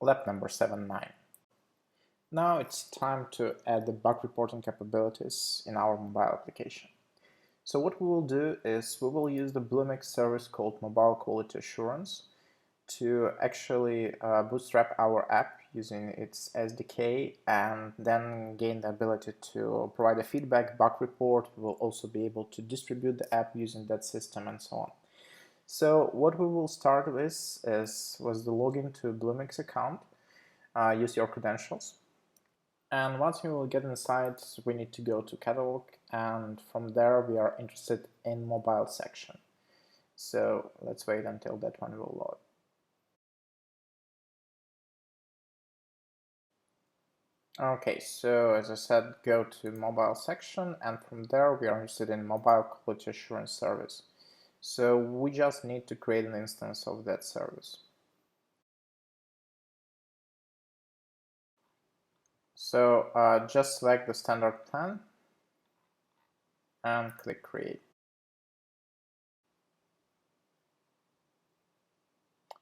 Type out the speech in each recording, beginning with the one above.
lab number 79. Now it's time to add the bug reporting capabilities in our mobile application. So what we will do is we will use the Bluemix service called Mobile Quality Assurance to actually bootstrap our app using its SDK and then gain the ability to provide a feedback bug report. We will also be able to distribute the app using that system and so on. So what we will start with was the login to Bluemix account. Use your credentials. And once you will get inside, we need to go to catalog, and from there we are interested in mobile section. So let's wait until that one will load. Okay, so as I said, go to mobile section, and from there we are interested in mobile quality assurance service. So we just need to create an instance of that service. So just select the standard plan and click create.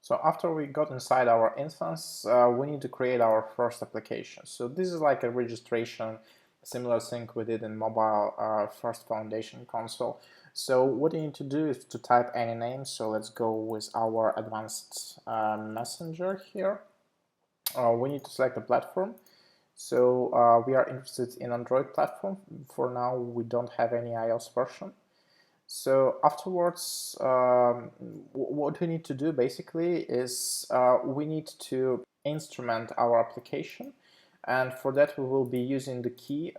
So after we got inside our instance, we need to create our first application. So this is like a registration, similar thing we did in MobileFirst Foundation console. So what you need to do is to type any name. So let's go with our AdvancedMessenger here. We need to select the platform. So we are interested in Android platform. For now, we don't have any iOS version. So afterwards, what we need to do basically is we need to instrument our application, and for that we will be using the key.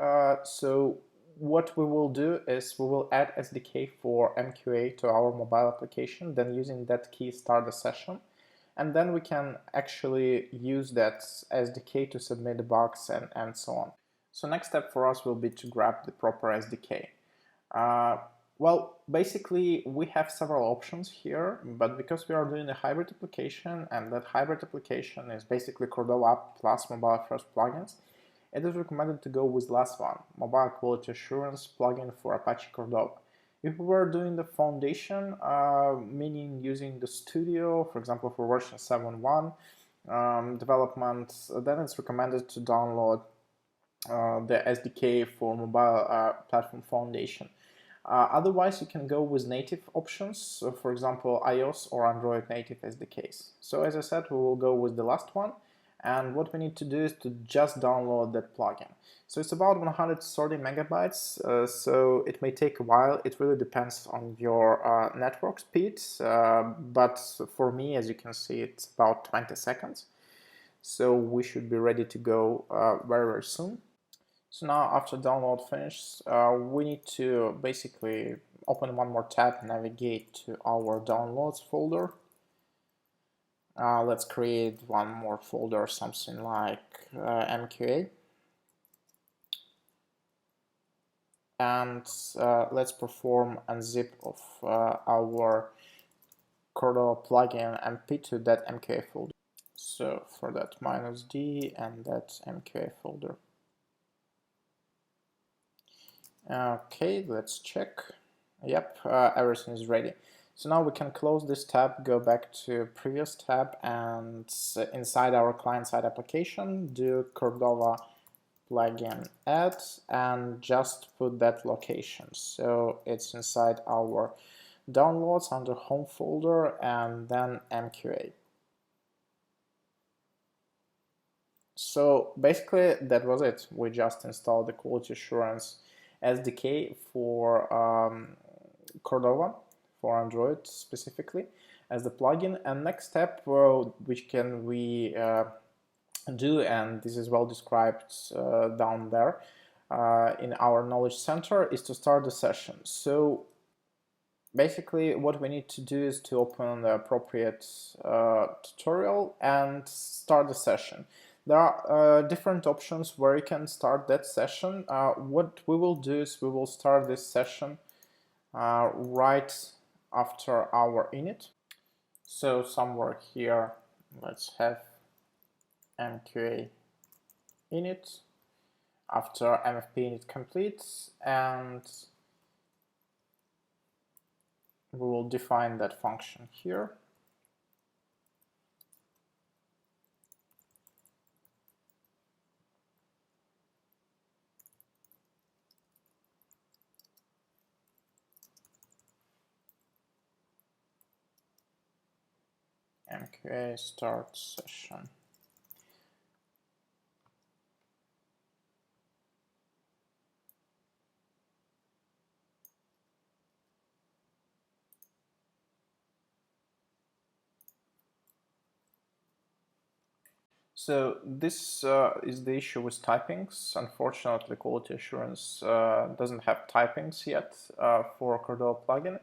So what we will do is we will add SDK for MQA to our mobile application, then using that key start the session, and then we can actually use that SDK to submit the bugs and so on. So next step for us will be to grab the proper SDK. Well, basically we have several options here, but because we are doing a hybrid application, and that hybrid application is basically Cordova app plus MobileFirst plugins, it is recommended to go with the last one, Mobile Quality Assurance plugin for Apache Cordova. If we were doing the foundation, meaning using the studio, for example, for version 7.1 development, then it's recommended to download the SDK for mobile platform foundation. Otherwise, you can go with native options, so for example, iOS or Android native SDKs. So as I said, we will go with the last one, and what we need to do is to just download that plugin. So it's about 130 megabytes, so it may take a while. It really depends on your network speed, but for me, as you can see, it's about 20 seconds. So we should be ready to go very, very soon. So now after download finished, we need to basically open one more tab, navigate to our downloads folder. Let's create one more folder, something like MQA. And let's perform unzip of our Cordova plugin MP to that MQA folder. So for that -d and that MQA folder. Okay, let's check. Yep, everything is ready. So now we can close this tab, go back to previous tab, and inside our client-side application, do Cordova plugin add and just put that location. So it's inside our downloads under home folder and then MQA. So basically that was it. We just installed the quality assurance SDK for Cordova, for Android specifically, as the plugin. And next step, which can we do, and this is well described down there in our knowledge center, is to start the session. So basically what we need to do is to open the appropriate tutorial and start the session. There are different options where you can start that session. What we will do is we will start this session right after our init. So somewhere here, let's have MQA init after MFP init completes, and we will define that function here. MQA start session. So this is the issue with typings. Unfortunately, quality assurance doesn't have typings yet for Cordova plugin.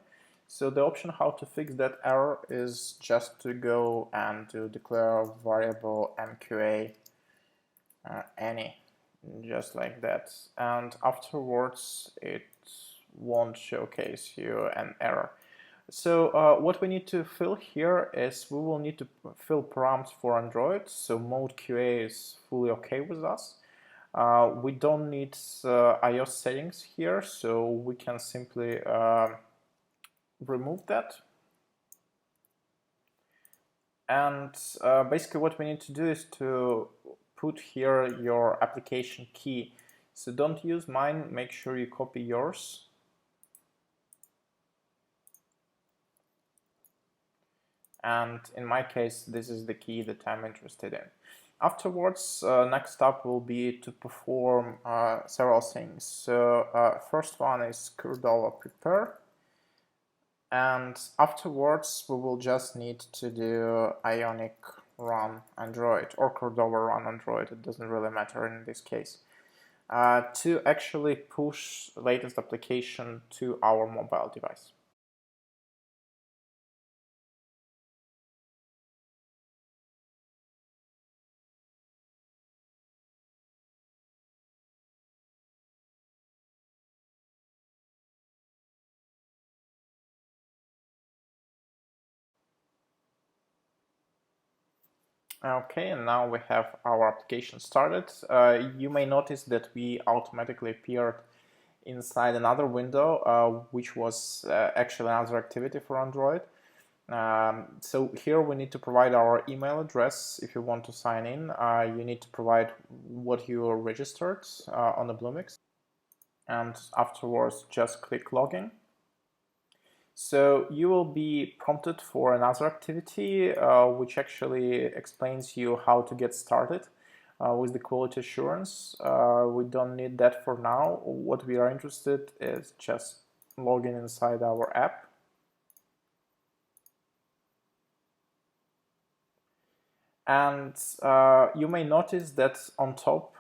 So the option how to fix that error is just to go and to declare variable MQA any, just like that. And afterwards, it won't showcase you an error. So what we need to fill here is we will need to fill params for Android. So mode QA is fully okay with us. We don't need iOS settings here, so we can simply remove that. And basically what we need to do is to put here your application key. So don't use mine, make sure you copy yours. And in my case, this is the key that I'm interested in. Afterwards, next step will be to perform several things. So first one is Cordova prepare. And afterwards, we will just need to do Ionic run Android or Cordova run Android. It doesn't really matter in this case. To actually push latest application to our mobile device. Okay, and now we have our application started. You may notice that we automatically appeared inside another window, which was actually another activity for Android. So here we need to provide our email address. If you want to sign in, you need to provide what you registered on the Bluemix. And afterwards, just click login. So you will be prompted for another activity, which actually explains you how to get started with the quality assurance. We don't need that for now. What we are interested is just logging inside our app. And you may notice that on top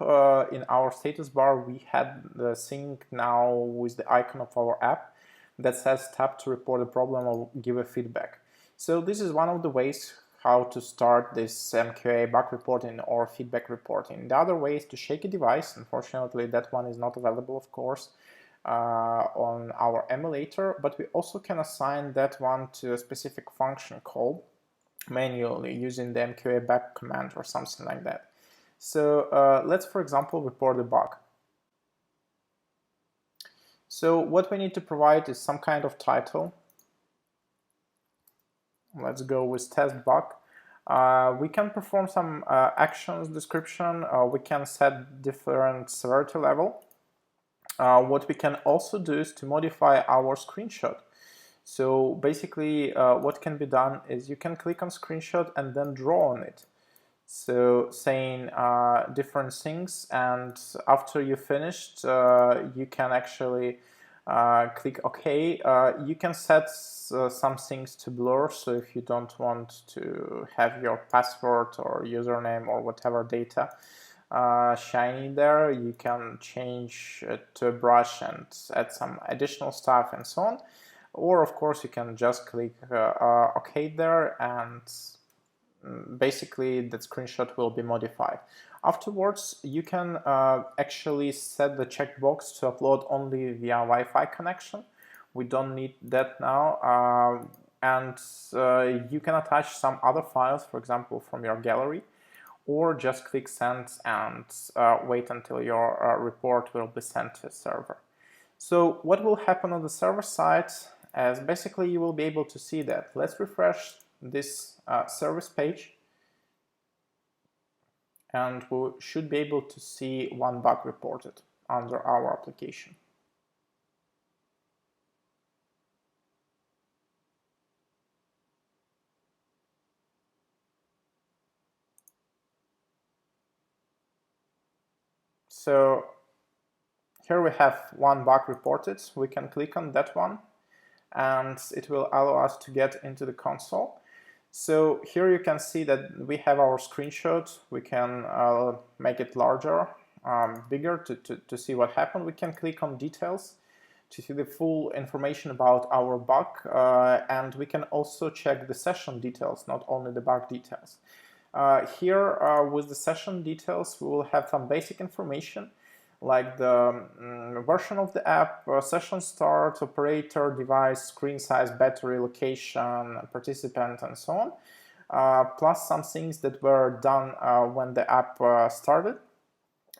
in our status bar, we had the sync now with the icon of our app that says tap to report a problem or give a feedback. So this is one of the ways how to start this MQA bug reporting or feedback reporting. The other way is to shake a device. Unfortunately, that one is not available, of course, on our emulator, but we also can assign that one to a specific function called manually using the MQA back command or something like that. So let's, for example, report a bug. So what we need to provide is some kind of title. Let's go with test bug. We can perform some actions description. We can set different severity level. What we can also do is to modify our screenshot. So basically what can be done is you can click on screenshot and then draw on it. So saying different things, and after you finished, you can actually click OK. You can set some things to blur, so if you don't want to have your password or username or whatever data shiny there, you can change it to a brush and add some additional stuff and so on. Or of course you can just click OK there, and basically that screenshot will be modified. Afterwards, you can actually set the checkbox to upload only via Wi-Fi connection. We don't need that now. And you can attach some other files, for example, from your gallery, or just click send and wait until your report will be sent to a server. So what will happen on the server side is basically you will be able to see that. Let's refresh this service page, and we should be able to see one bug reported under our application. So here we have one bug reported. We can click on that one and it will allow us to get into the console. So here you can see that we have our screenshot. We can make it larger, bigger to see what happened. We can click on details to see the full information about our bug, and we can also check the session details, not only the bug details. Here with the session details, we will have some basic information like the version of the app, session start, operator, device, screen size, battery, location, participant, and so on, plus some things that were done when the app started,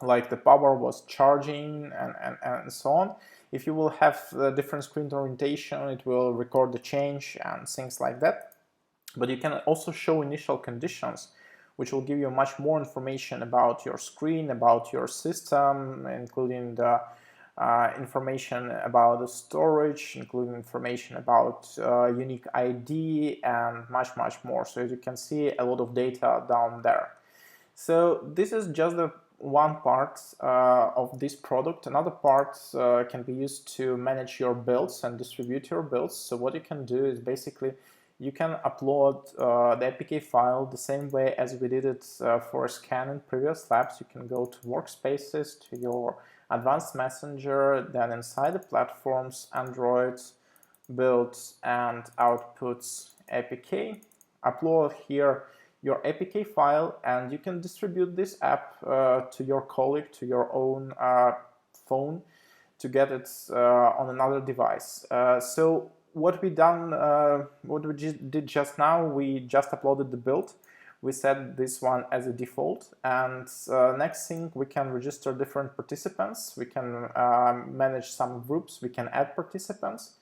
like the power was charging and so on. If you will have a different screen orientation, it will record the change and things like that. But you can also show initial conditions, which will give you much more information about your screen, about your system, including the information about the storage, including information about unique ID, and much more. So as you can see, a lot of data down there. So this is just the one part of this product. Another part can be used to manage your builds and distribute your builds. So what you can do is basically you can upload the APK file the same way as we did it for a scan in previous labs. You can go to workspaces, to your AdvancedMessenger, then inside the platforms, Android, builds and outputs APK. Upload here your APK file, and you can distribute this app to your colleague, to your own phone, to get it on another device. So what we did just now, we just uploaded the build. We set this one as a default, and next thing, we can register different participants. We can manage some groups. We can add participants,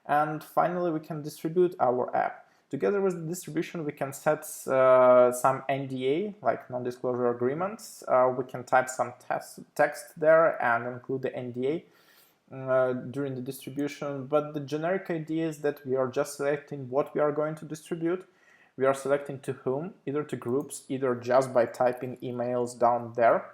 and finally, we can distribute our app. Together with the distribution, we can set some NDA, like non-disclosure agreements. We can type some text there and include the NDA during the distribution. But the generic idea is that we are just selecting what we are going to distribute. We are selecting to whom, either to groups, either just by typing emails down there.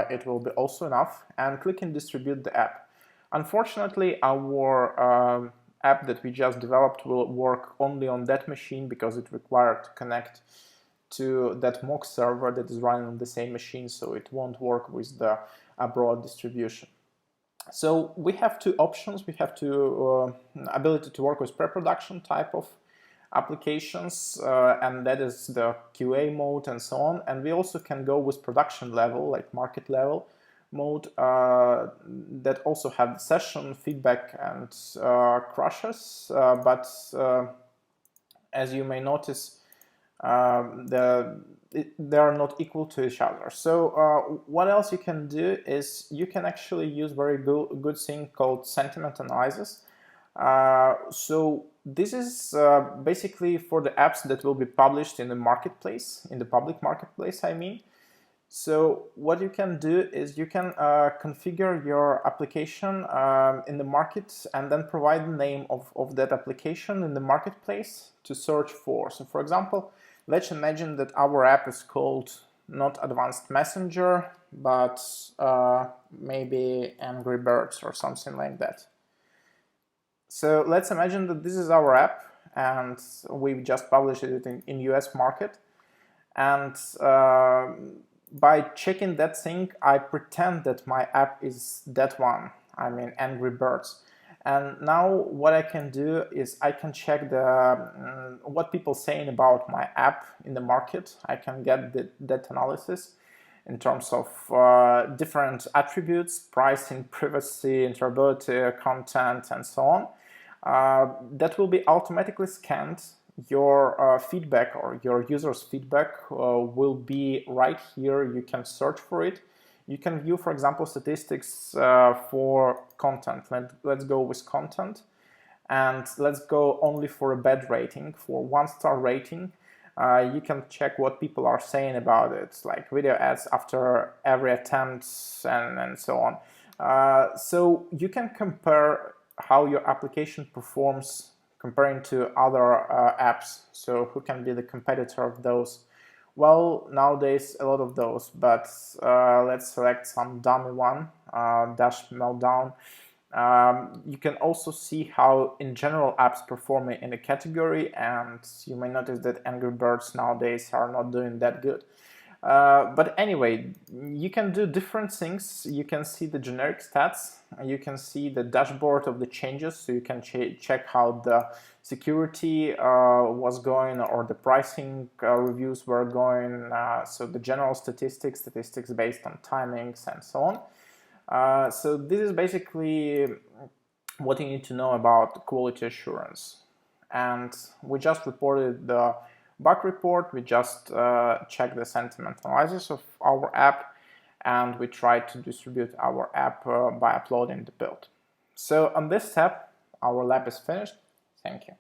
It will be also enough. And clicking distribute the app. Unfortunately, our app that we just developed will work only on that machine because it required to connect to that mock server that is running on the same machine, so it won't work with the broad distribution. So we have two options. We have to ability to work with pre-production type of applications, and that is the QA mode and so on. And we also can go with production level, like market level mode, that also have the session feedback and crashes, but as you may notice, they are not equal to each other. So what else you can do is you can actually use very good thing called sentiment analysis. So this is basically for the apps that will be published in the marketplace, in the public marketplace, I mean. So what you can do is you can configure your application in the market and then provide the name of that application in the marketplace to search for. So for example, let's imagine that our app is called not AdvancedMessenger, but maybe Angry Birds or something like that. So let's imagine that this is our app and we've just published it in US market. And by checking that thing, I pretend that my app is that one, I mean Angry Birds. And now what I can do is I can check the what people saying about my app in the market. I can get that analysis in terms of different attributes, pricing, privacy, interoperability, content, and so on. That will be automatically scanned. Your feedback or your users' feedback will be right here. You can search for it. You can view, for example, statistics for content. Let's go with content, and let's go only for a bad rating, for 1-star rating. You can check what people are saying about it, like video ads after every attempt and so on. So you can compare how your application performs comparing to other apps, so who can be the competitor of those Well, nowadays a lot of those, but let's select some dummy one, dash meltdown. You can also see how in general apps perform in a category, and you may notice that Angry Birds nowadays are not doing that good. But anyway, you can do different things. You can see the generic stats, you can see the dashboard of the changes, so you can check how the security was going, or the pricing reviews were going, so the general statistics based on timings and so on. So this is basically what you need to know about quality assurance. And we just reported the bug report, we just checked the sentiment analysis of our app, and we tried to distribute our app by uploading the build. So on this step, our lab is finished. Thank you.